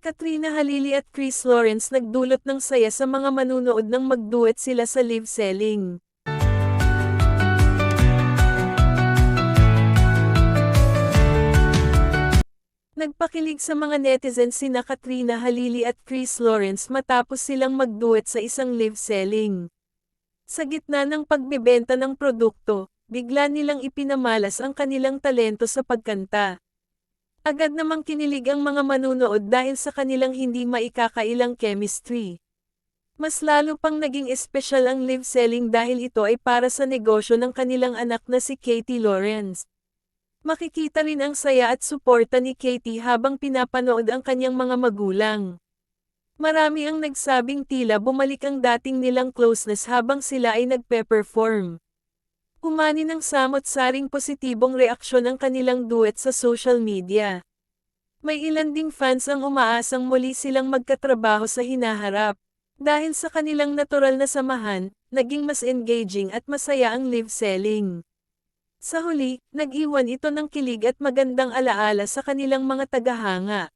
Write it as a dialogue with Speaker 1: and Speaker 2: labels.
Speaker 1: Katrina Halili at Chris Lawrence nagdulot ng saya sa mga manunood nang magduet sila sa live selling. Nagpakilig sa mga netizens sina Katrina Halili at Chris Lawrence matapos silang magduet sa isang live selling. Sa gitna ng pagbebenta ng produkto, bigla nilang ipinamalas ang kanilang talento sa pagkanta. Agad namang kinilig ang mga manunood dahil sa kanilang hindi maikakailang chemistry. Mas lalo pang naging espesyal ang live selling dahil ito ay para sa negosyo ng kanilang anak na si Katie Lawrence. Makikita rin ang saya at suporta ni Katie habang pinapanood ang kanyang mga magulang. Marami ang nagsabing tila bumalik ang dating nilang closeness habang sila ay nagpe-perform. Umani ng samot-saring positibong reaksyon ang kanilang duet sa social media. May ilan ding fans ang umaasang muli silang magkatrabaho sa hinaharap. Dahil sa kanilang natural na samahan, naging mas engaging at masaya ang live selling. Sa huli, nag-iwan ito ng kilig at magandang alaala sa kanilang mga tagahanga.